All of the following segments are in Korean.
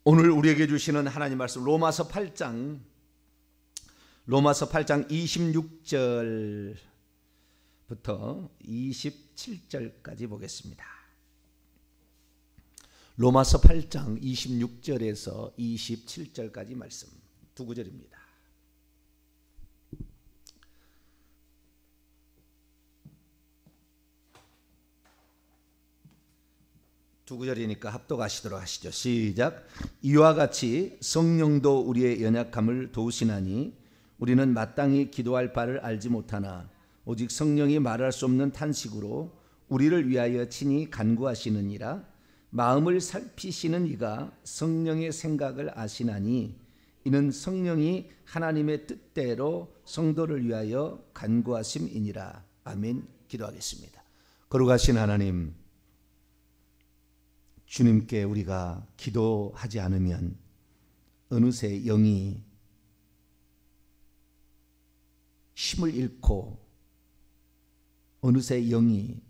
오늘 우리에게 주시는 하나님 말씀 로마서 8장 26절부터 27절까지 보겠습니다. 로마서 8장 26절에서 27절까지 말씀 두 구절입니다. 두 구절이니까 합독하시도록 하시죠. 시작. 이와 같이 성령도 우리의 연약함을 도우시나니 우리는 마땅히 기도할 바를 알지 못하나 오직 성령이 말할 수 없는 탄식으로 우리를 위하여 친히 간구하시느니라. 마음을 살피시는 이가 성령의 생각을 아시나니 이는 성령이 하나님의 뜻대로 성도를 위하여 간구하심이니라. 아멘. 기도하겠습니다. 거룩하신 하나님, 주님께 우리가 기도하지 않으면 어느새 영이 힘을 잃고 어느새 영이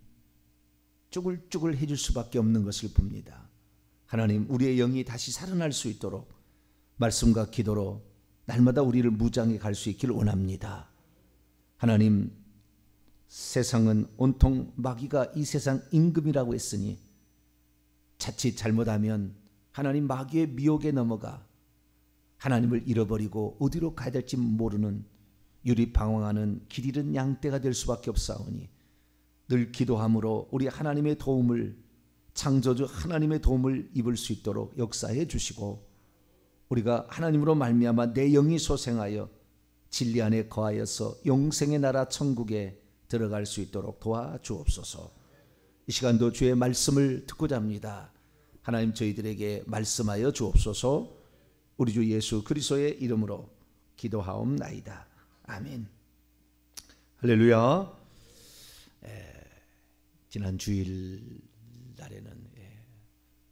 쭈글쭈글 해줄 수밖에 없는 것을 봅니다. 하나님, 우리의 영이 다시 살아날 수 있도록 말씀과 기도로 날마다 우리를 무장해 갈 수 있기를 원합니다. 하나님, 세상은 온통 마귀가 이 세상 임금이라고 했으니 자칫 잘못하면 하나님 마귀의 미혹에 넘어가 하나님을 잃어버리고 어디로 가야 될지 모르는 유리방황하는 길 잃은 양떼가 될 수밖에 없사오니 늘 기도함으로 우리 하나님의 도움을, 창조주 하나님의 도움을 입을 수 있도록 역사해 주시고 우리가 하나님으로 말미암아 내 영이 소생하여 진리 안에 거하여서 영생의 나라 천국에 들어갈 수 있도록 도와주옵소서. 이 시간도 주의 말씀을 듣고자 합니다. 하나님, 저희들에게 말씀하여 주옵소서. 우리 주 예수 그리스도의 이름으로 기도하옵나이다. 아멘. 할렐루야. 지난 주일 날에는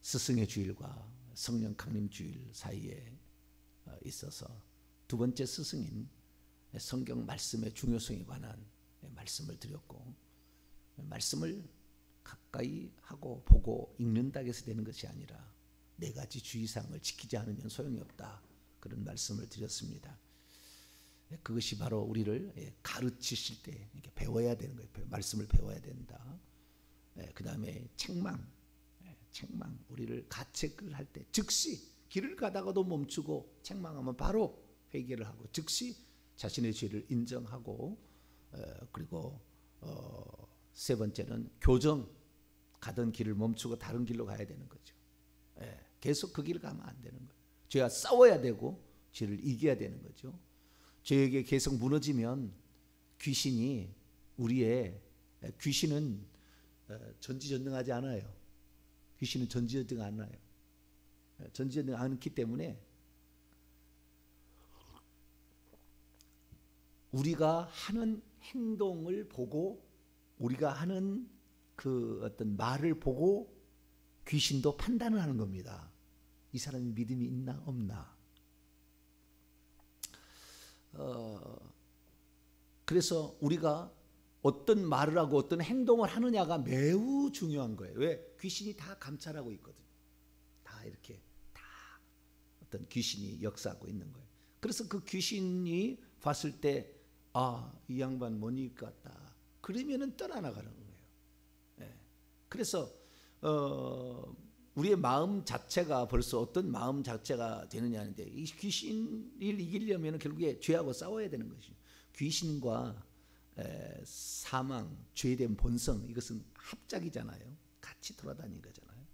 스승의 주일과 성령 강림 주일 사이에 있어서 두 번째 스승인 성경 말씀의 중요성에 관한 말씀을 드렸고, 말씀을 가까이 하고 보고 읽는다고 해서 되는 것이 아니라 네 가지 주의사항을 지키지 않으면 소용이 없다, 그런 말씀을 드렸습니다. 그것이 바로 우리를 가르치실 때 이렇게 배워야 되는 거예요. 말씀을 배워야 된다. 그 다음에 책망, 우리를 가책을 할 때 즉시 길을 가다가도 멈추고 책망하면 바로 회개를 하고 즉시 자신의 죄를 인정하고, 그리고 세 번째는 교정, 가던 길을 멈추고 다른 길로 가야 되는 거죠. 계속 그 길을 가면 안 되는 거예요. 죄와 싸워야 되고 죄를 이겨야 되는 거죠. 죄에게 계속 무너지면 귀신은 전지전능하지 않아요. 귀신은 전지전능 않아요. 전지전능 않기 때문에 우리가 하는 행동을 보고, 우리가 하는 그 어떤 말을 보고 귀신도 판단을 하는 겁니다. 이 사람이 믿음이 있나 없나. 그래서 우리가 어떤 말을 하고 어떤 행동을 하느냐가 매우 중요한 거예요. 왜? 귀신이 다 감찰하고 있거든요. 다 이렇게 다 어떤 귀신이 역사하고 있는 거예요. 그래서 그 귀신이 봤을 때 이 양반 뭐니 같다, 그러면은 떠나나가는 거예요. 그래서 우리의 마음 자체가 벌써 어떤 마음 자체가 되느냐 하는데, 이 귀신을 이기려면 결국에 죄하고 싸워야 되는 것이죠. 귀신과 사망, 죄된 본성, 이것은 합작이잖아요. 같이 돌아다니는 거잖아요.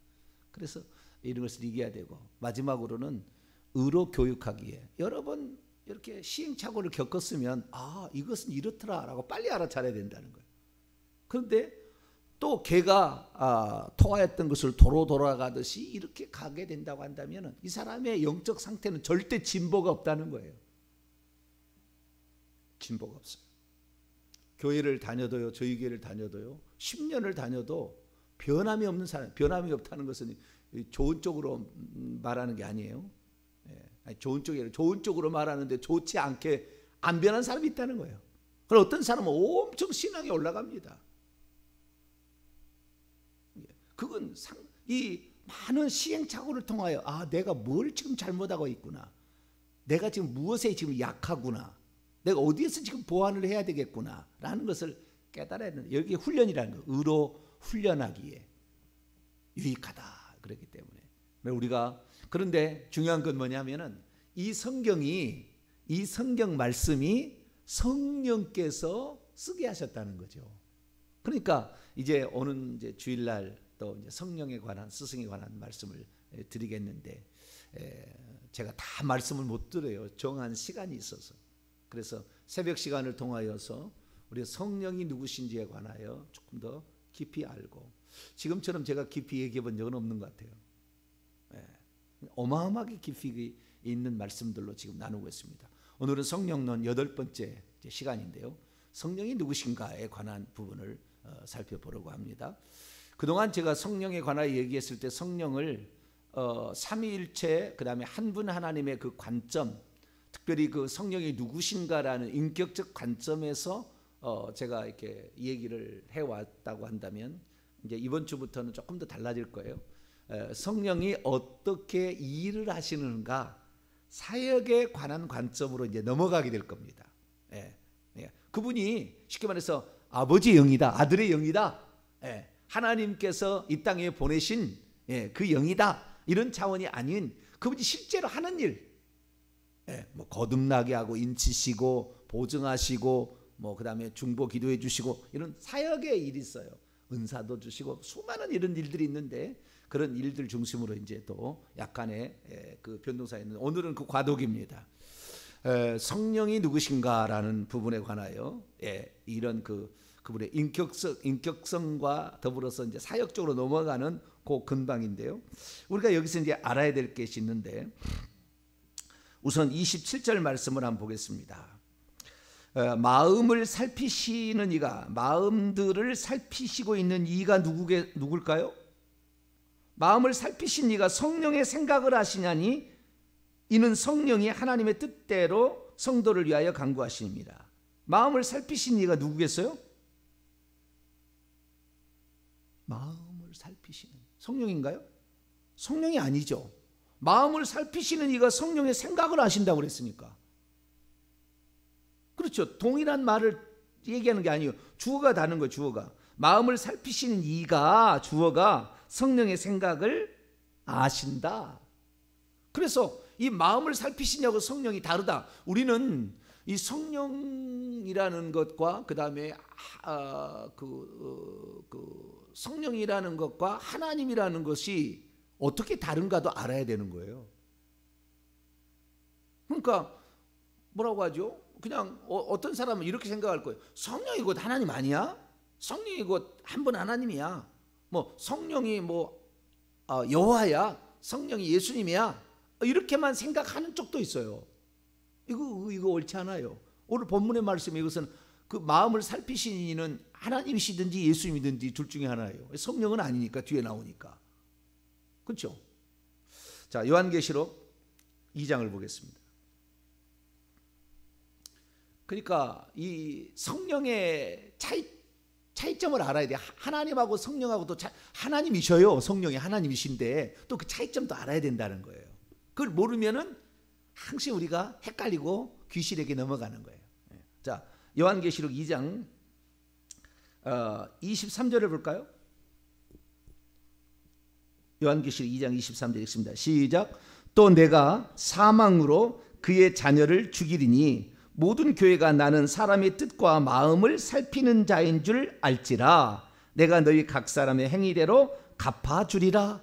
그래서 이런 것을 이겨야 되고, 마지막으로는 의로 교육하기에 여러 번 이렇게 시행착오를 겪었으면 이것은 이렇더라라고 빨리 알아차려야 된다는 거예요. 그런데 또 개가 토하였던 것을 도로 돌아가듯이 이렇게 가게 된다고 한다면 이 사람의 영적 상태는 절대 진보가 없다는 거예요. 진보가 없어요. 교회를 다녀도요, 저희 교회를 다녀도요, 10년을 다녀도 변함이 없는 사람, 변함이 없다는 것은 좋은 쪽으로 말하는 게 아니에요. 좋은 쪽으로 말하는데 좋지 않게 안 변한 사람이 있다는 거예요. 그럼 어떤 사람은 엄청 신앙이 올라갑니다. 그건 이 많은 시행착오를 통하여 내가 뭘 지금 잘못하고 있구나, 내가 지금 무엇에 지금 약하구나, 내가 어디에서 지금 보완을 해야 되겠구나 라는 것을 깨달아야 된다. 여기 훈련이라는 거, 의로 훈련하기에 유익하다 그렇기 때문에 우리가, 그런데 중요한 건 뭐냐면은 이 성경 말씀이 성령께서 쓰게 하셨다는 거죠. 그러니까 이제 오는 이제 주일날 또 이제 성령에 관한, 스승에 관한 말씀을 드리겠는데, 제가 다 말씀을 못 드려요. 정한 시간이 있어서. 그래서 새벽 시간을 통하여서 우리 성령이 누구신지에 관하여 조금 더 깊이 알고, 지금처럼 제가 깊이 얘기해 본 적은 없는 것 같아요. 어마어마하게 깊이 있는 말씀들로 지금 나누고 있습니다. 오늘은 성령론 8번째 시간인데요, 성령이 누구신가에 관한 부분을 살펴보려고 합니다. 그동안 제가 성령에 관하여 얘기했을 때 성령을 삼위일체, 그 다음에 한 분 하나님의 그 관점, 특별히 그 성령이 누구신가라는 인격적 관점에서 제가 이렇게 얘기를 해왔다고 한다면, 이제 이번 주부터는 조금 더 달라질 거예요. 성령이 어떻게 일을 하시는가, 사역에 관한 관점으로 이제 넘어가게 될 겁니다. 그분이 쉽게 말해서 아버지의 영이다, 아들의 영이다, 하나님께서 이 땅에 보내신 그 영이다, 이런 차원이 아닌 그분이 실제로 하는 일, 뭐 거듭나게 하고 인치시고 보증하시고 뭐 그다음에 중보 기도해 주시고 이런 사역의 일이 있어요. 은사도 주시고 수많은 이런 일들이 있는데, 그런 일들 중심으로 이제 또 약간의 그 변동사에 있는, 오늘은 그 과도기입니다. 성령이 누구신가라는 부분에 관하여 이런 그분의 인격성과 더불어서 이제 사역적으로 넘어가는 그 근방인데요. 우리가 여기서 이제 알아야 될 것이 있는데, 우선 27절 말씀을 한번 보겠습니다. 마음을 살피시는 이가, 마음들을 살피시고 있는 이가 누굴까요? 마음을 살피신 이가 성령의 생각을 하시냐니 이는 성령이 하나님의 뜻대로 성도를 위하여 간구하십니다. 마음을 살피신 이가 누구겠어요? 마음을 살피시는 성령인가요? 성령이 아니죠. 마음을 살피시는 이가 성령의 생각을 하신다고 그랬으니까. 그렇죠. 동일한 말을 얘기하는 게 아니에요. 주어가 다른 거예요. 주어가. 마음을 살피시는 이가, 주어가 성령의 생각을 아신다. 그래서 이 마음을 살피시냐고 성령이 다르다. 우리는 이 성령이라는 것과 그 다음에 성령이라는 것과 하나님이라는 것이 어떻게 다른가도 알아야 되는 거예요. 그러니까 뭐라고 하죠? 그냥 어떤 사람은 이렇게 생각할 거예요. 성령이 곧 하나님 아니야? 성령이 곧 한 분 하나님이야. 뭐 성령이 뭐 여호와야, 성령이 예수님이야, 이렇게만 생각하는 쪽도 있어요. 이거 옳지 않아요. 오늘 본문의 말씀에 이것은 그 마음을 살피신 이는 하나님이시든지 예수님이든지 둘 중에 하나예요. 성령은 아니니까, 뒤에 나오니까. 그렇죠? 자, 요한계시록 2장을 보겠습니다. 그러니까 이 성령의 차이점을 알아야 돼요. 하나님하고 성령하고 또 하나님이셔요. 성령이 하나님이신데 또 그 차이점도 알아야 된다는 거예요. 그걸 모르면은 항상 우리가 헷갈리고 귀신에게 넘어가는 거예요. 자, 요한계시록 2장 23절을 볼까요? 요한계시록 2장 23절 읽습니다. 시작. 또 내가 사망으로 그의 자녀를 죽이리니 모든 교회가 나는 사람의 뜻과 마음을 살피는 자인 줄 알지라. 내가 너희 각 사람의 행위대로 갚아주리라.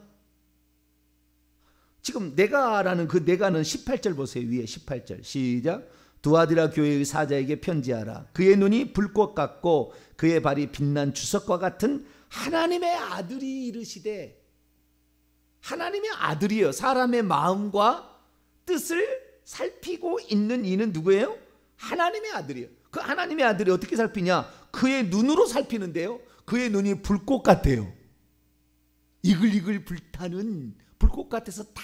지금 내가라는 그 내가는 18절 보세요. 위에 18절 시작. 두아디라 교회의 사자에게 편지하라. 그의 눈이 불꽃 같고 그의 발이 빛난 주석과 같은 하나님의 아들이 이르시되. 하나님의 아들이에요. 사람의 마음과 뜻을 살피고 있는 이는 누구예요? 하나님의 아들이에요. 그 하나님의 아들이 어떻게 살피냐? 그의 눈으로 살피는데요, 그의 눈이 불꽃 같아요. 이글이글 불타는 불꽃 같아서 다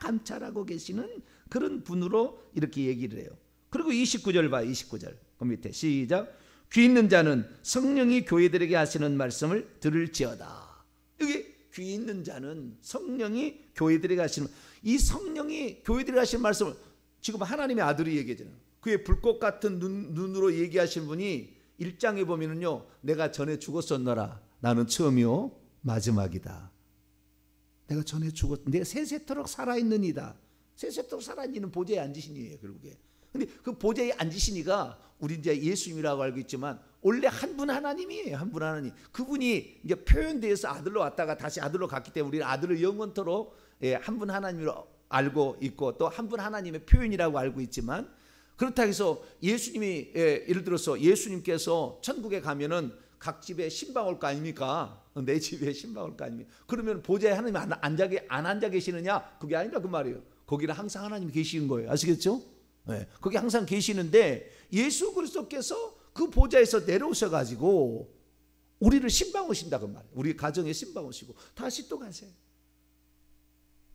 감찰하고 계시는 그런 분으로 이렇게 얘기를 해요. 그리고 29절 봐. 29절 그 밑에 시작. 귀 있는 자는 성령이 교회들에게 하시는 말씀을 들을지어다. 여기 귀 있는 자는 성령이 교회들에게 하시는, 이 성령이 교회들에게 하시는 말씀을 지금 하나님의 아들이 얘기하잖아요. 그의 불꽃 같은 눈으로 얘기하신 분이 1장에 보면은요, 내가 전에 죽었었노라. 나는 처음이요 마지막이다. 내가 전에 내가 세세토록 살아있느니다. 세세토록 살아있는 보좌에 앉으신 이에요, 결국에. 근데 그 보좌에 앉으신 이가 우리 이제 예수님이라고 알고 있지만 원래 한 분 하나님이에요. 한 분 하나님. 그분이 이제 표현돼서 아들로 왔다가 다시 아들로 갔기 때문에 우리는 아들을 영원토록 한 분 하나님으로 알고 있고 또 한 분 하나님의 표현이라고 알고 있지만, 그렇다고 해서 예수님이 예를 들어서 예수님께서 천국에 가면은 각 집에 신방 올 거 아닙니까? 내 집에 신방 올 거 아닙니까? 그러면 보좌에 하나님 안 앉아 계시느냐? 그게 아니라 그 말이에요. 거기는 항상 하나님이 계시는 거예요. 아시겠죠? 네, 거기 항상 계시는데 예수 그리스도께서 그 보좌에서 내려오셔가지고 우리를 신방 오신다 그 말이에요. 우리 가정에 신방 오시고 다시 또 가세요.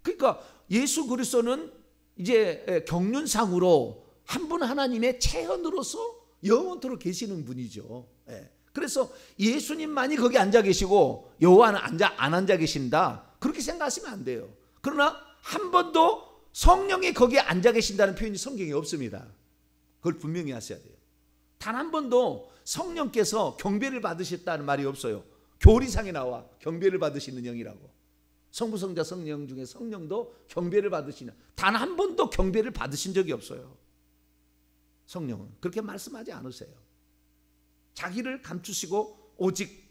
그러니까 예수 그리스도는 이제 경륜상으로 한 분 하나님의 체현으로서 영원토록 계시는 분이죠. 네. 그래서 예수님만이 거기 앉아 계시고 여호와는 안 앉아 계신다, 그렇게 생각하시면 안 돼요. 그러나 한 번도 성령이 거기에 앉아 계신다는 표현이 성경에 없습니다. 그걸 분명히 하셔야 돼요. 단 한 번도 성령께서 경배를 받으셨다는 말이 없어요. 교리상에 나와 경배를 받으시는 영이라고. 성부, 성자, 성령 중에 성령도 경배를 받으시냐, 단 한 번도 경배를 받으신 적이 없어요. 성령은 그렇게 말씀하지 않으세요. 자기를 감추시고 오직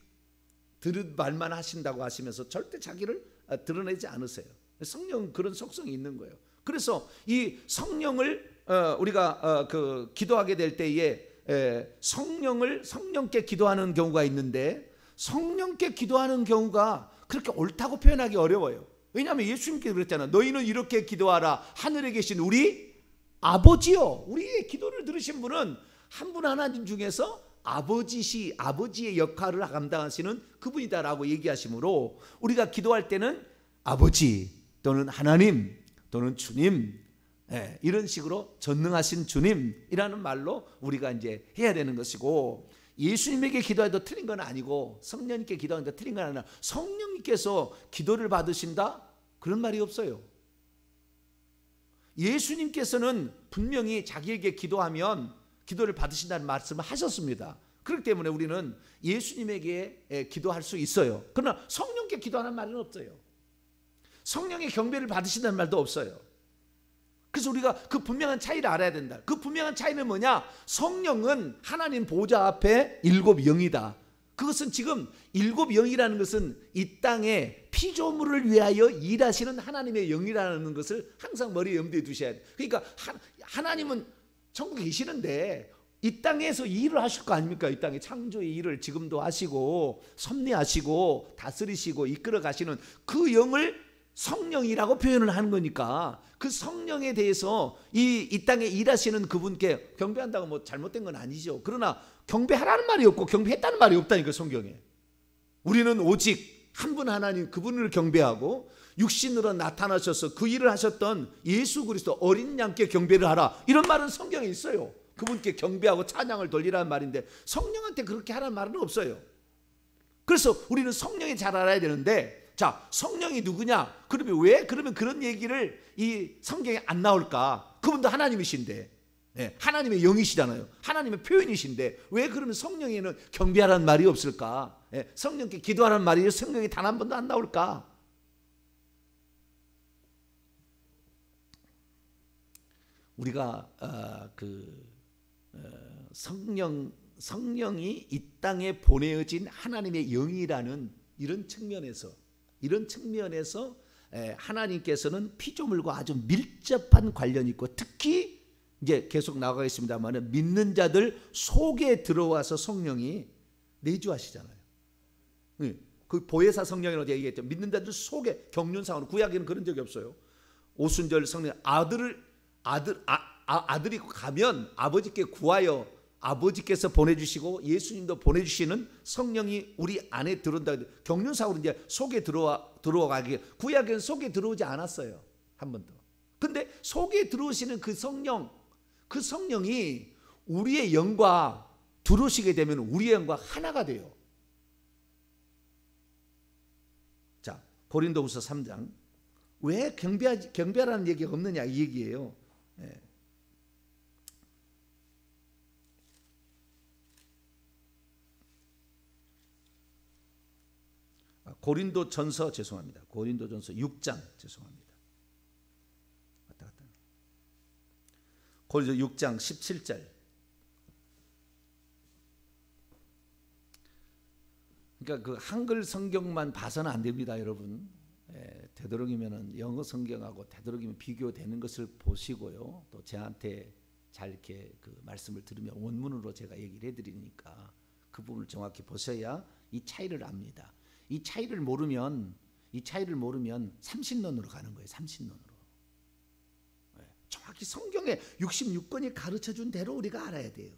들은 말만 하신다고 하시면서 절대 자기를 드러내지 않으세요. 성령은 그런 속성이 있는 거예요. 그래서 이 성령을 우리가 기도하게 될 때에 성령께 기도하는 경우가 있는데, 성령께 기도하는 경우가 그렇게 옳다고 표현하기 어려워요. 왜냐하면 예수님께서 그랬잖아요. 너희는 이렇게 기도하라. 하늘에 계신 우리 아버지요. 우리의 기도를 들으신 분은 한 분 하나님 중에서 아버지의 역할을 감당하시는 그분이다라고 얘기하시므로 우리가 기도할 때는 아버지 또는 하나님 또는 주님, 이런 식으로 전능하신 주님이라는 말로 우리가 이제 해야 되는 것이고, 예수님에게 기도해도 틀린 건 아니고 성령님께 기도하는데 틀린 건 아니라 성령님께서 기도를 받으신다 그런 말이 없어요. 예수님께서는 분명히 자기에게 기도하면 기도를 받으신다는 말씀을 하셨습니다. 그렇기 때문에 우리는 예수님에게 기도할 수 있어요. 그러나 성령께 기도하는 말은 없어요. 성령의 경배를 받으신다는 말도 없어요. 그래서 우리가 그 분명한 차이를 알아야 된다. 그 분명한 차이는 뭐냐? 성령은 하나님 보좌 앞에 일곱 영이다. 그것은 지금 일곱 영이라는 것은 이 땅에 피조물을 위하여 일하시는 하나님의 영이라는 것을 항상 머리에 염두에 두셔야 돼요. 그러니까 하나님은 천국에 계시는데 이 땅에서 일을 하실 거 아닙니까? 이 땅에 창조의 일을 지금도 하시고 섭리하시고 다스리시고 이끌어 가시는 그 영을 성령이라고 표현을 하는 거니까, 그 성령에 대해서 이 땅에 일하시는 그분께 경배한다고 뭐 잘못된 건 아니죠. 그러나 경배하라는 말이 없고 경배했다는 말이 없다니까 성경에. 우리는 오직 한 분 하나님 그분을 경배하고 육신으로 나타나셔서 그 일을 하셨던 예수 그리스도 어린 양께 경배를 하라, 이런 말은 성경에 있어요. 그분께 경배하고 찬양을 돌리라는 말인데 성령한테 그렇게 하라는 말은 없어요. 그래서 우리는 성령이 잘 알아야 되는데, 자, 성령이 누구냐? 그러면 그런 얘기를 이 성경에 안 나올까? 그분도 하나님이신데, 하나님의 영이시잖아요. 하나님의 표현이신데 왜 그러면 성령에는 경배하라는 말이 없을까? 성령께 기도하라는 말이 성경에 단 한 번도 안 나올까? 우리가 성령이 이 땅에 보내어진 하나님의 영이라는 이런 측면에서 하나님께서는 피조물과 아주 밀접한 관련이 있고, 특히 이제 계속 나가겠습니다만 믿는 자들 속에 들어와서 성령이 내주하시잖아요. 그 보혜사 성령이라고 얘기했죠. 믿는 자들 속에, 경륜상으로 구약에는 그런 적이 없어요. 오순절 성령 아들이 가면 아버지께 구하여 아버지께서 보내주시고 예수님도 보내주시는 성령이 우리 안에 들어온다. 경륜상으로 이제 속에 들어가기, 구약에는 속에 들어오지 않았어요, 한 번도. 근데 속에 들어오시는 그 성령이 우리의 영과 들어오시게 되면 우리의 영과 하나가 돼요. 자, 고린도후서 3장. 왜 경배하라는 얘기가 없느냐 이 얘기예요. 예. 고린도전서 죄송합니다. 고린도전서 6장 죄송합니다. 왔다 갔다. 고린도 6장 17절. 그러니까 그 한글 성경만 봐서는 안 됩니다, 여러분. 예, 되도록이면은 영어 성경하고 되도록이면 비교되는 것을 보시고요. 또 저한테 잘 이렇게 그 말씀을 들으면 원문으로 제가 얘기를 해드리니까 그 부분을 정확히 보셔야 이 차이를 압니다. 이 차이를 모르면 삼신론으로 가는 거예요. 삼신론으로. 예, 정확히 성경에 66권이 가르쳐준 대로 우리가 알아야 돼요.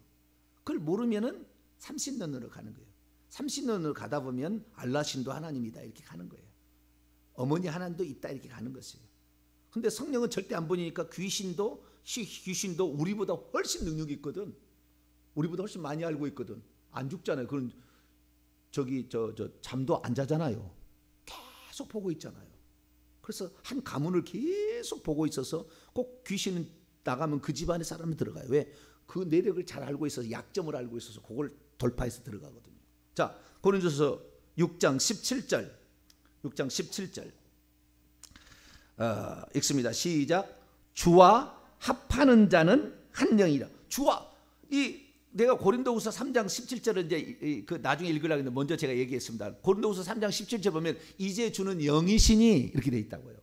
그걸 모르면은 삼신론으로 가는 거예요. 삼신론으로 가다 보면 알라신도 하나님이다 이렇게 가는 거예요. 어머니 하나님도 있다 이렇게 가는 것이에요. 근데 성령은 절대 안 보니까 귀신도 우리보다 훨씬 능력이 있거든. 우리보다 훨씬 많이 알고 있거든. 안 죽잖아요. 그런 잠도 안 자잖아요. 계속 보고 있잖아요. 그래서 한 가문을 계속 보고 있어서 꼭 귀신은 나가면 그 집안의 사람이 들어가요. 왜? 그 내력을 잘 알고 있어서 약점을 알고 있어서 그걸 돌파해서 들어가거든요. 자, 고린도서 6장 17절. 6장 17절. 읽습니다. 시작. 주와 합하는 자는 한 영이라. 주와 내가 고린도후서 3장 17절을 이제 그 나중에 읽으려고 했는데 먼저 제가 얘기했습니다. 고린도후서 3장 17절 보면 이제 주는 영이시니 이렇게 돼 있다고요.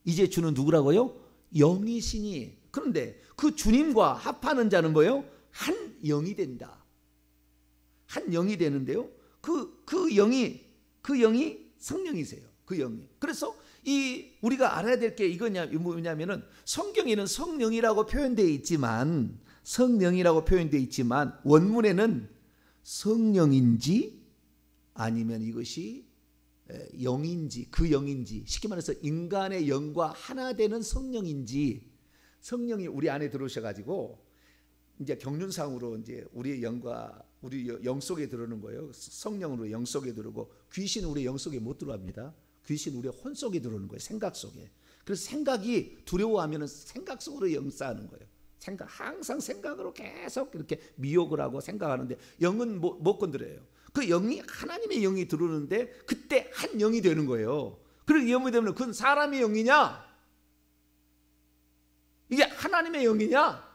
이제 주는 누구라고요? 영이시니. 그런데 그 주님과 합하는 자는 뭐예요? 한 영이 된다. 한 영이 되는데요. 그 영이 성령이세요. 그 영이. 그래서 우리가 알아야 될 게 뭐냐면은 성경에는 성령이라고 표현되어 있지만 원문에는 성령인지 아니면 이것이 영인지 그 영인지 쉽게 말해서 인간의 영과 하나 되는 성령인지 성령이 우리 안에 들어오셔가지고 이제 경륜상으로 이제 우리의 영과 우리 영 속에 들어오는 거예요. 성령으로 영 속에 들어오고 귀신은 우리 영 속에 못 들어갑니다. 귀신은 우리 혼 속에 들어오는 거예요. 생각 속에. 그래서 생각이 두려워하면 생각 속으로 영싸하는 거예요. 항상 생각으로 계속 이렇게 미혹을 하고 생각하는데 영은 못 건드려요. 그 영이 하나님의 영이 들어오는데 그때 한 영이 되는 거예요. 그리고 영이 되면 그건 사람의 영이냐? 이게 하나님의 영이냐?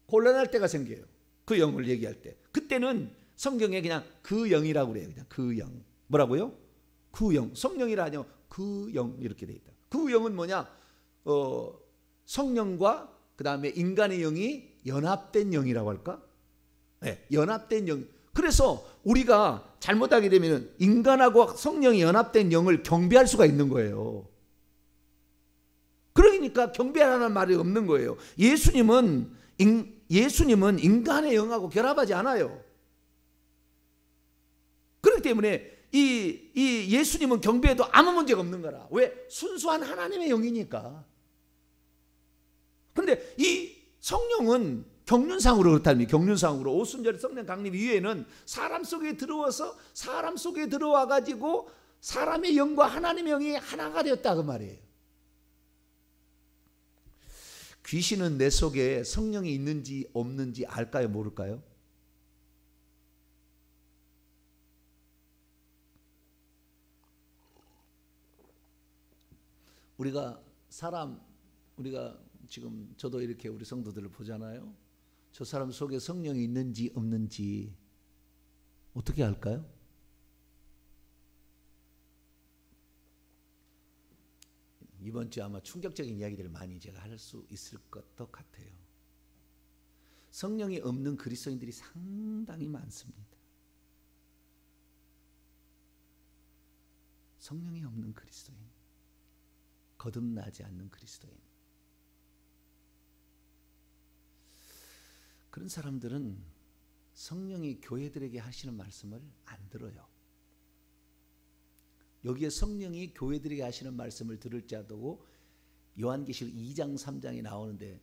곤란할 때가 생겨요. 그 영을 얘기할 때. 그때는 성경에 그냥 그 영이라고 그래요. 그냥 그 영. 뭐라고요? 그 영. 성령이라 하냐? 그 영 이렇게 돼 있다. 그 영은 뭐냐? 성령과 그 다음에 인간의 영이 연합된 영이라고 할까? 네, 연합된 영. 그래서 우리가 잘못하게 되면 인간하고 성령이 연합된 영을 경배할 수가 있는 거예요. 그러니까 경배하라는 말이 없는 거예요. 예수님은 인간의 영하고 결합하지 않아요. 그렇기 때문에 이 예수님은 경배해도 아무 문제가 없는 거라. 왜? 순수한 하나님의 영이니까. 그런데 이 성령은 경륜상으로 그렇다면 경륜상으로 오순절 성령 강림 이후에는 사람 속에 들어와서 사람 속에 들어와 가지고 사람의 영과 하나님의 영이 하나가 되었다 그 말이에요. 귀신은 내 속에 성령이 있는지 없는지 알까요? 모를까요? 우리가 지금 저도 이렇게 우리 성도들을 보잖아요. 저 사람 속에 성령이 있는지 없는지 어떻게 알까요? 이번 주에 아마 충격적인 이야기들을 많이 제가 할 수 있을 것도 같아요. 성령이 없는 그리스도인들이 상당히 많습니다. 성령이 없는 그리스도인, 거듭나지 않는 그리스도인. 그런 사람들은 성령이 교회들에게 하시는 말씀을 안 들어요. 여기에 성령이 교회들에게 하시는 말씀을 들을지라도 요한계시록 2장 3장에 나오는데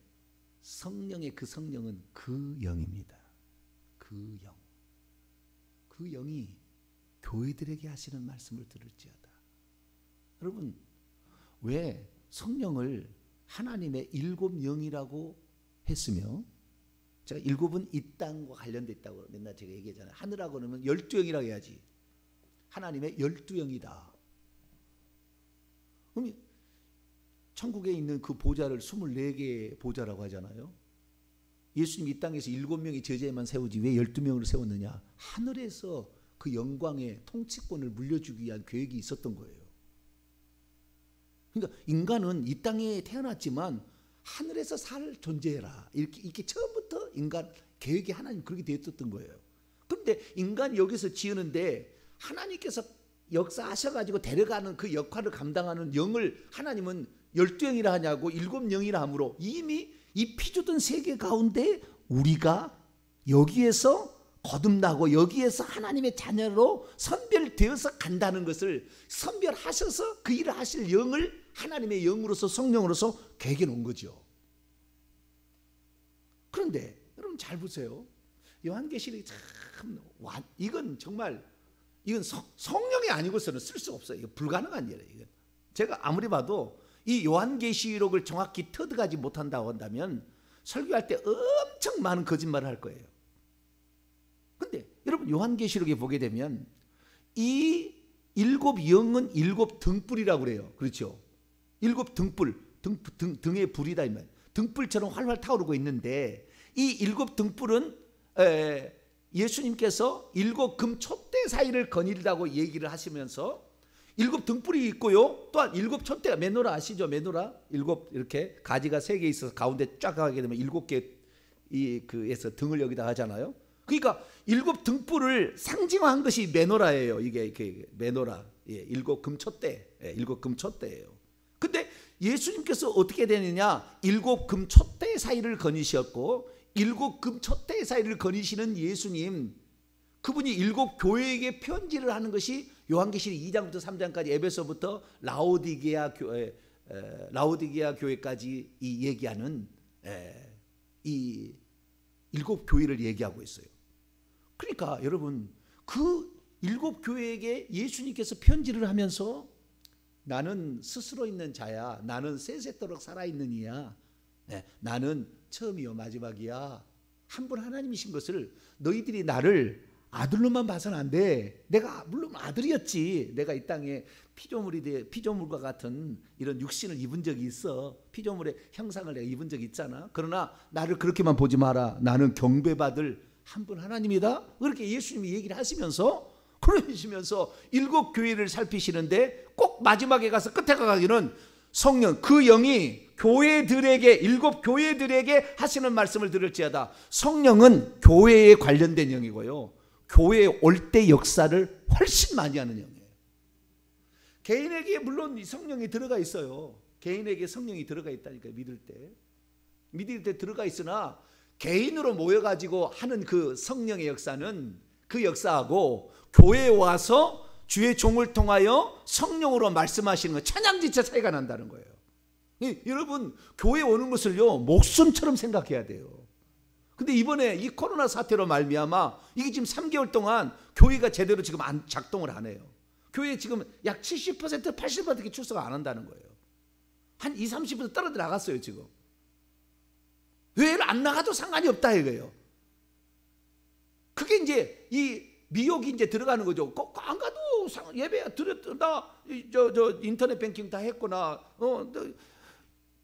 성령의 그 성령은 그 영입니다. 그 영. 그 영이 교회들에게 하시는 말씀을 들을지어다. 여러분, 왜 성령을 하나님의 일곱 영이라고 했으며, 제가 일곱은 이 땅과 관련됐다고 맨날 제가 얘기하잖아요. 하늘하고 그러면 12영이라고 해야지. 하나님의 12영이다. 그럼 천국에 있는 그 보좌를 24개의 보좌라고 하잖아요. 예수님이 이 땅에서 7명의 제자에만 세우지 왜 12명으로 세웠느냐? 하늘에서 그 영광의 통치권을 물려주기 위한 계획이 있었던 거예요. 그러니까 인간은 이 땅에 태어났지만 하늘에서 살 존재라, 이렇게 처음부터 인간 계획이 하나님 그렇게 되었던 거예요. 그런데 인간이 여기서 지으는데 하나님께서 역사하셔가지고 데려가는 그 역할을 감당하는 영을 하나님은 12영이라 하냐고 7영이라 하므로 이미 이 피주던 세계 가운데 우리가 여기에서 거듭나고 여기에서 하나님의 자녀로 선별되어서 간다는 것을 선별하셔서 그 일을 하실 영을 하나님의 영으로서 성령으로서 계획해 놓은 거죠. 그런데 여러분 잘 보세요. 요한계시록이 참 이건 정말 이건 성령이 아니고서는 쓸 수 없어요. 이거 불가능한 일이에요. 제가 아무리 봐도 이 요한계시록을 정확히 터득하지 못한다고 한다면 설교할 때 엄청 많은 거짓말을 할 거예요. 근데 여러분 요한계시록에 보게 되면 이 일곱 영은 일곱 등불이라고 그래요. 그렇죠? 일곱 등불, 등의 불이다 이 말. 등불처럼 활활 타오르고 있는데 이 일곱 등불은 예수님께서 일곱 금 촛대 사이를 거닐다고 얘기를 하시면서 일곱 등불이 있고요. 또한 일곱 촛대가 메노라 아시죠? 메노라 일곱 이렇게 가지가 3개 있어서 가운데 쫙 가게 되면 7개 그에서 등을 여기다 하잖아요. 그러니까 일곱 등불을 상징화한 것이 메노라예요. 이게 메노라, 일곱 금촛대, 일곱 금촛대예요. 근데 예수님께서 어떻게 되느냐? 일곱 금촛대 사이를 거니셨고 일곱 금촛대 사이를 거니시는 예수님, 그분이 일곱 교회에게 편지를 하는 것이 요한계시록 2장부터 3장까지 에베소부터 라오디게아 교회까지 이 얘기하는 이 일곱 교회를 얘기하고 있어요. 그러니까 여러분 그 일곱 교회에게 예수님께서 편지를 하면서 나는 스스로 있는 자야, 나는 세세토록 살아있는 이야, 나는 처음이요 마지막이야, 한 분 하나님이신 것을 너희들이 나를 아들로만 봐서는 안 돼. 내가 물론 아들이었지. 내가 이 땅에 피조물과 같은 이런 육신을 입은 적이 있어. 피조물의 형상을 내가 입은 적이 있잖아. 그러나 나를 그렇게만 보지 마라. 나는 경배받을 한 분 하나님이다. 그렇게 예수님이 얘기를 하시면서 그러시면서 일곱 교회를 살피시는데 꼭 마지막에 가서 끝에 가기는 성령 그 영이 교회들에게 일곱 교회들에게 하시는 말씀을 들을지어다. 성령은 교회에 관련된 영이고요. 교회에 올 때 역사를 훨씬 많이 하는 영이에요. 개인에게 물론 성령이 들어가 있어요. 개인에게 성령이 들어가 있다니까요. 믿을 때 들어가 있으나 개인으로 모여가지고 하는 그 성령의 역사는 그 역사하고 교회에 와서 주의 종을 통하여 성령으로 말씀하시는 것 천양지차 차이가 난다는 거예요. 여러분 교회에 오는 것을요 목숨처럼 생각해야 돼요. 근데 이번에 이 코로나 사태로 말미암아 이게 지금 3개월 동안 교회가 제대로 지금 작동을 안 해요. 교회 지금 약 70% 80% 출석 안 한다는 거예요. 한 20, 30% 떨어져 나갔어요 지금. 교회를 안 나가도 상관이 없다 이거예요. 그게 이제 이 미혹이 이제 들어가는 거죠. 안 가도 예배 드렸다, 저 인터넷 뱅킹 다 했구나.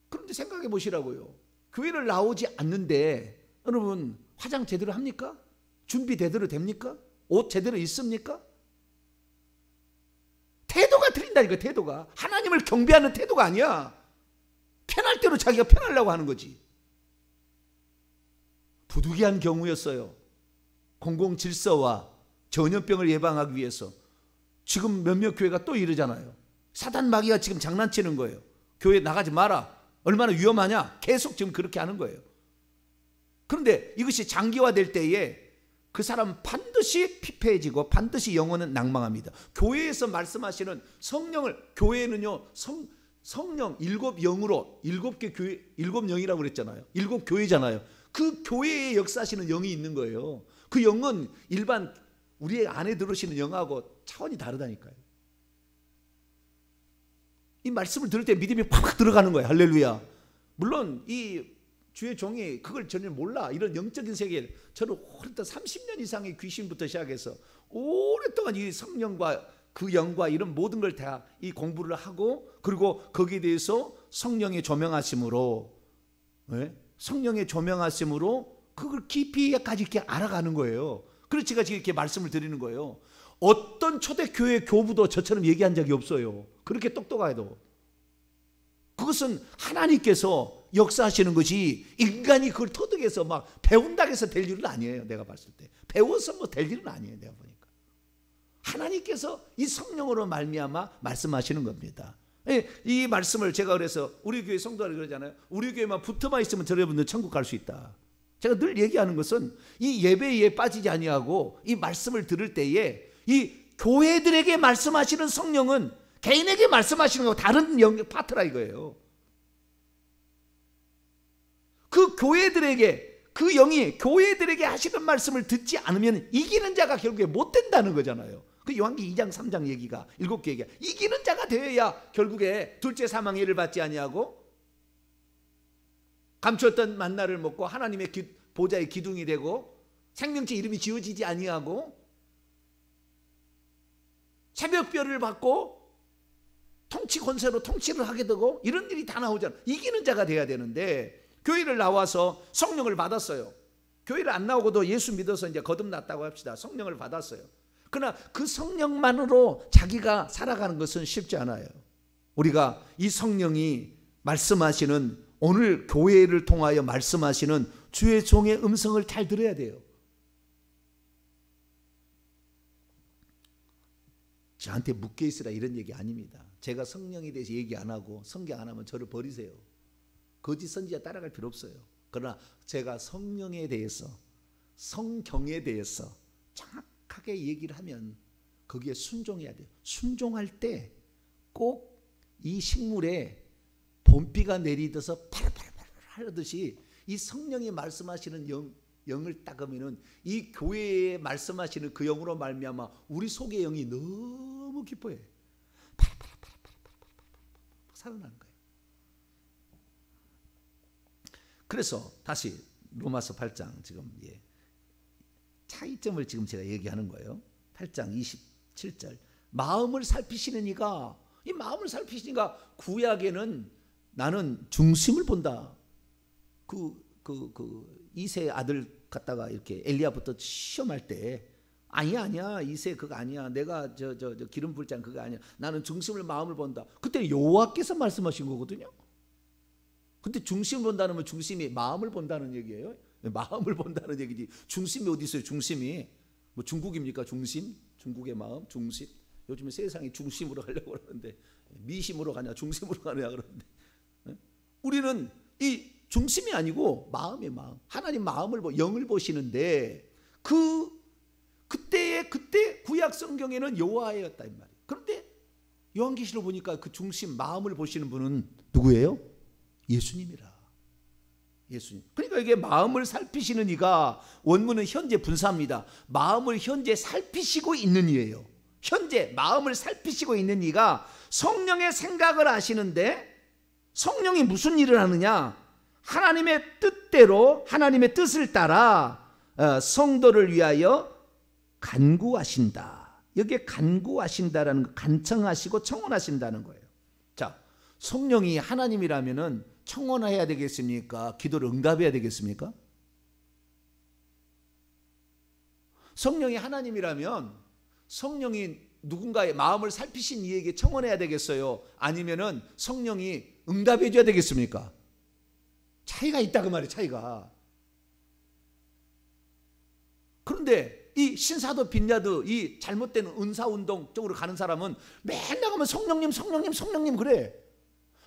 그런데 생각해 보시라고요. 교회를 나오지 않는데 여러분 화장 제대로 합니까? 준비 제대로 됩니까? 옷 제대로 입습니까? 태도가 틀린다니까. 태도가 하나님을 경배하는 태도가 아니야. 편할 대로 자기가 편하려고 하는 거지. 부득이한 경우였어요. 공공질서와 전염병을 예방하기 위해서 지금 몇몇 교회가 또 이러잖아요. 사단 마귀가 지금 장난치는 거예요. 교회 나가지 마라. 얼마나 위험하냐. 계속 지금 그렇게 하는 거예요. 그런데 이것이 장기화될 때에 그 사람은 반드시 피폐해지고 반드시 영혼은 낭망합니다. 교회에서 말씀하시는 성령을, 교회는요 성령 일곱 영으로, 일곱 개 교회, 일곱 영이라고 그랬잖아요. 일곱 교회잖아요. 그 교회에 역사하시는 영이 있는 거예요. 그 영은 일반 우리 안에 들어오시는 영하고 차원이 다르다니까요. 이 말씀을 들을 때 믿음이 팍 들어가는 거예요. 할렐루야. 물론 이 주의 종이 그걸 전혀 몰라. 이런 영적인 세계, 저는 오랫동안 30년 이상의 귀신부터 시작해서 오랫동안 이 성령과 그 영과 이런 모든 걸 다 이 공부를 하고, 그리고 거기에 대해서 성령의 조명하심으로, 성령의 조명하심으로 그걸 깊이까지 이렇게 알아가는 거예요. 그래서 제가 지금 이렇게 말씀을 드리는 거예요. 어떤 초대교회 교부도 저처럼 얘기한 적이 없어요. 그렇게 똑똑해도. 그것은 하나님께서 역사하시는 것이, 인간이 그걸 터득해서 막 배운다고 해서 될 일은 아니에요. 내가 봤을 때 배워서 뭐 될 일은 아니에요. 내가 보니까 하나님께서 이 성령으로 말미암아 말씀하시는 겁니다. 이 말씀을 제가 그래서 우리 교회 성도들 그러잖아요. 우리 교회만 붙어만 있으면 여러분들 천국 갈 수 있다. 제가 늘 얘기하는 것은 이 예배에 빠지지 아니하고 이 말씀을 들을 때에 이 교회들에게 말씀하시는 성령은 개인에게 말씀하시는 거하고 다른 파트라 이거예요. 그 교회들에게, 그 영이 교회들에게 하시는 말씀을 듣지 않으면 이기는 자가 결국에 못 된다는 거잖아요. 그 요한기 2장 3장 얘기가 7개 얘기야. 이기는 자가 되어야 결국에 둘째 사망의 해를 받지 아니하고 감추었던 만나를 먹고 하나님의 보좌의 기둥이 되고 생명체 이름이 지어지지 아니하고 새벽별을 받고 통치 권세로 통치를 하게 되고 이런 일이 다 나오잖아. 이기는 자가 돼야 되는데, 교회를 나와서 성령을 받았어요. 교회를 안 나오고도 예수 믿어서 이제 거듭났다고 합시다. 성령을 받았어요. 그러나 그 성령만으로 자기가 살아가는 것은 쉽지 않아요. 우리가 이 성령이 말씀하시는, 오늘 교회를 통하여 말씀하시는 주의 종의 음성을 잘 들어야 돼요. 저한테 묶여 있으라 이런 얘기 아닙니다. 제가 성령에 대해서 얘기 안 하고 성경 안 하면 저를 버리세요. 거짓 선지자 따라갈 필요 없어요. 그러나 제가 성령에 대해서, 성경에 대해서 정확하게 얘기를 하면 거기에 순종해야 돼요. 순종할 때 꼭 이 식물에 봄비가 내리듯이 파라파라파라 하듯이 이 성령이 말씀하시는 영을 따으면은 이 교회에 말씀하시는 그 영으로 말미암아 우리 속의 영이 너무 기뻐해. 살아나는 거예요. 그래서 다시 로마서 8장 지금 차이점을 지금 제가 얘기하는 거예요. 8장 27절. 마음을 살피시는 이가, 이 마음을 살피시니까 구약에는 나는 중심을 본다. 이세 아들 갖다가 이렇게 엘리야부터 시험할 때 아니야 이세 그거 아니야, 내가 저 기름 불 장 그거 아니야, 나는 중심을 마음을 본다. 그때 여호와께서 말씀하신 거거든요. 근데 중심을 본다는 건 중심이 마음을 본다는 얘기예요. 마음을 본다는 얘기지. 중심이 어디 있어요? 중심이 뭐 중국입니까? 중심? 중국의 마음? 중심? 요즘에 세상이 중심으로 가려고 그러는데 미심으로 가냐 중심으로 가냐 그러는데, 우리는 이 중심이 아니고 마음의 마음, 하나님 마음을 영을 보시는데 그때 구약 성경에는 여호와였다 이 말이에요. 그런데 요한계시록 보니까 그 중심 마음을 보시는 분은 누구예요? 예수님이라. 예수님. 그러니까 이게 마음을 살피시는 이가 원문은 현재 분사합니다. 마음을 현재 살피시고 있는 이예요. 현재 마음을 살피시고 있는 이가 성령의 생각을 아시는데, 성령이 무슨 일을 하느냐? 하나님의 뜻대로, 하나님의 뜻을 따라 성도를 위하여 간구하신다. 여기에 간구하신다라는 거, 간청하시고 청원하신다는 거예요. 자, 성령이 하나님이라면은 청원해야 되겠습니까? 기도를 응답해야 되겠습니까? 성령이 하나님이라면 성령이 누군가의 마음을 살피신 이에게 청원해야 되겠어요? 아니면은 성령이 응답해 줘야 되겠습니까? 차이가 있다 그 말이에요. 차이가. 그런데 이 신사도 빈야드, 이 잘못된 은사운동 쪽으로 가는 사람은 맨날 가면 성령님 그래.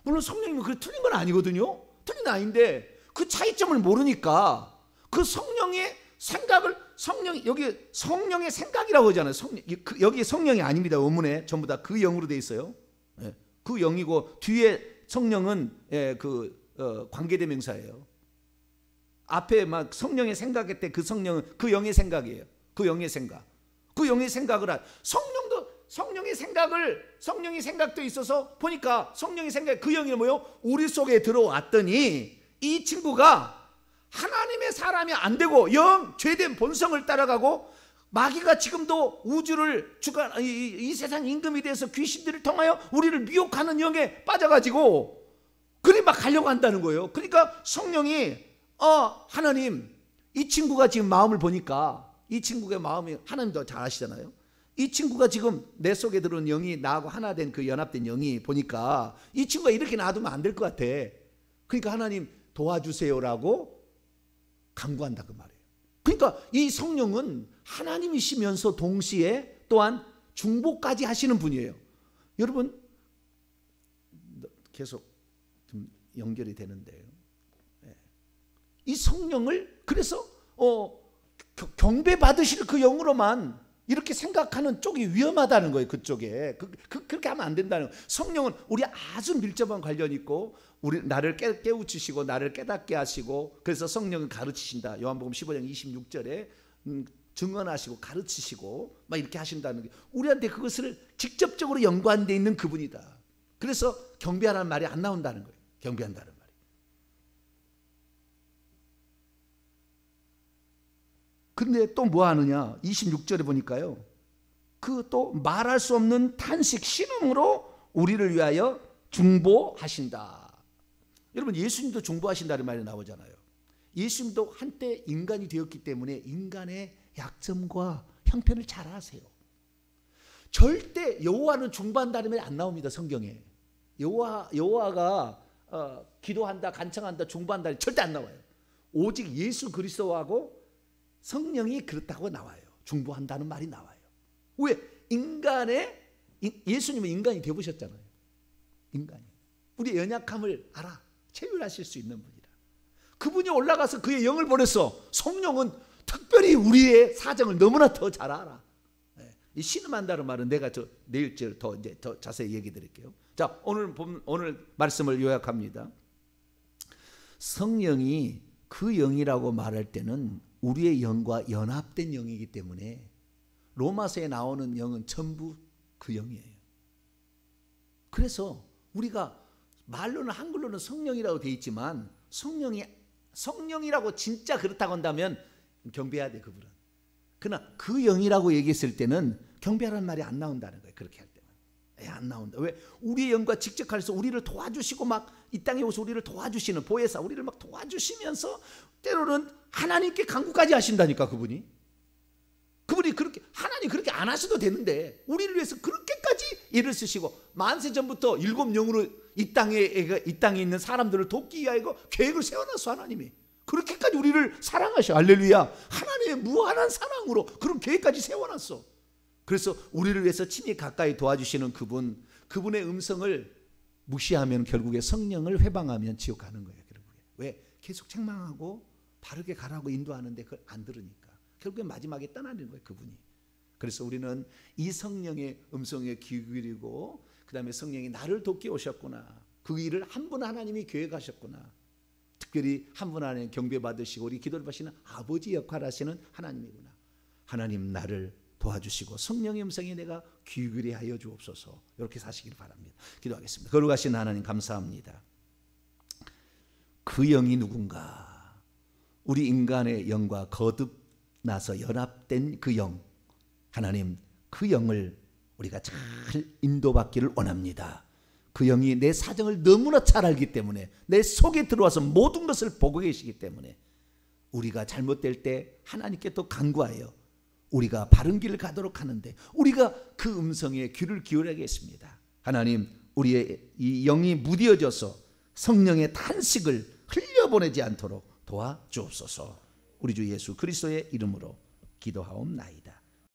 물론 성령님은 그래 틀린 건 아니거든요. 틀린 건 아닌데 그 차이점을 모르니까 그 성령의 생각을, 여기 성령의 생각이라고 하잖아요. 여기 성령이 아닙니다. 원문에 전부 다 그 영으로 돼 있어요. 그 영이고 뒤에 성령은 관계대명사예요. 앞에 막 성령의 생각할 때 그 성령은 그 영의 생각이에요. 그 영의 생각. 그 영의 생각을 성령도 성령의 생각도 있어서 보니까 성령의 생각, 그 영이 뭐요? 우리 속에 들어왔더니 이 친구가 하나님의 사람이 안 되고 죄된 본성을 따라가고 마귀가 지금도 우주를 이 세상 임금이 돼서 귀신들을 통하여 우리를 미혹하는 영에 빠져가지고 그리 막 가려고 한다는 거예요. 그러니까 성령이 하나님, 이 친구가 지금 마음을 보니까, 이 친구의 마음이 하나님도 잘 아시잖아요. 이 친구가 지금 내 속에 들어온 영이 나하고 하나 된 그 연합된 영이 보니까 이 친구가 이렇게 놔두면 안 될 것 같아. 그러니까 하나님 도와주세요라고 간구한다 그 말이에요. 그러니까 이 성령은 하나님이시면서 동시에 또한 중보까지 하시는 분이에요. 여러분 계속 좀 연결이 되는데요. 이 성령을 그래서 경배 받으실 그 영으로만 이렇게 생각하는 쪽이 위험하다는 거예요. 그쪽에 그렇게 하면 안 된다는 거예요. 성령은 우리 아주 밀접한 관련이 있고 나를 깨우치시고 나를 깨닫게 하시고, 그래서 성령은 가르치신다. 요한복음 15장 26절에 증언하시고 가르치시고 막 이렇게 하신다는 게 우리한테 그것을 직접적으로 연관되어 있는 그분이다. 그래서 경배하라는 말이 안 나온다는 거예요. 경배한다는 말이. 근데 또 뭐 하느냐? 26절에 보니까요, 그 또 말할 수 없는 탄식, 신음으로 우리를 위하여 중보하신다. 여러분 예수님도 중보하신다는 말이 나오잖아요. 예수님도 한때 인간이 되었기 때문에 인간의 약점과 형편을 잘 아세요. 절대 여호와는 중보한다는 말이 안 나옵니다. 성경에. 여호와가 기도한다, 간청한다, 중보한다 절대 안 나와요. 오직 예수 그리스도하고 성령이 그렇다고 나와요. 중보한다는 말이 나와요. 왜? 예수님은 인간이 되어보셨잖아요. 인간이. 우리의 연약함을 알아. 체휼하실 수 있는 분이라. 그분이 올라가서 그의 영을 보냈어. 성령은 특별히 우리의 사정을 너무나 더 잘 알아. 이 신음한다는 말은 내가 내일 더 자세히 얘기 드릴게요. 자, 오늘 말씀을 요약합니다. 성령이 그 영이라고 말할 때는 우리의 영과 연합된 영이기 때문에 로마서에 나오는 영은 전부 그 영이에요. 그래서 우리가 말로는 한글로는 성령이라고 되어 있지만 성령이라고 진짜 그렇다고 한다면 경배해야 돼, 그분은. 그러나 그 영이라고 얘기했을 때는 경배하라는 말이 안 나온다는 거예요. 그렇게 할 때는 안 나온다. 왜? 우리의 영과 직접해서 우리를 도와주시고 막 이 땅에 오서 우리를 도와주시는 보혜사, 우리를 막 도와주시면서 때로는 하나님께 간구까지 하신다니까. 그분이 그렇게 하나님 그렇게 안 하셔도 되는데 우리를 위해서 그렇게까지 일을 쓰시고 만세 전부터 7 영으로 이 땅에 있는 사람들을 돕기 위하여 계획을 세워놨어. 하나님이 그렇게까지 우리를 사랑하셔. 할렐루야. 하나님의 무한한 사랑으로 그런 계획까지 세워놨어. 그래서 우리를 위해서 친히 가까이 도와주시는 그분의 음성을 무시하면 결국에 성령을 회방하면 지옥 가는 거예요. 결국에. 왜? 계속 책망하고 바르게 가라고 인도하는데 그걸 안 들으니까 결국에 마지막에 떠나는 거예요. 그분이. 그래서 우리는 이 성령의 음성에 귀 기울이고, 그 다음에 성령이 나를 돕게 오셨구나, 그 일을 한 분 하나님이 계획하셨구나, 특별히 한 분 하나님 경배 받으시고 우리 기도를 받으시는 아버지 역할을 하시는 하나님이구나, 하나님 나를 도와주시고 성령의 음성에 내가 귀 기울여 하여 주옵소서. 이렇게 사시길 바랍니다. 기도하겠습니다. 거룩하신 하나님 감사합니다. 그 영이 누군가? 우리 인간의 영과 거듭나서 연합된 그 영, 하나님 그 영을 우리가 잘 인도받기를 원합니다. 그 영이 내 사정을 너무나 잘 알기 때문에, 내 속에 들어와서 모든 것을 보고 계시기 때문에 우리가 잘못될 때 하나님께 또 간구하여 우리가 바른 길을 가도록 하는데 우리가 그 음성에 귀를 기울여야겠습니다. 하나님, 우리의 이 영이 무뎌져서 성령의 탄식을 흘려보내지 않도록 도와주옵소서. 우리 주 예수 그리스도의 이름으로 기도하옵나이다.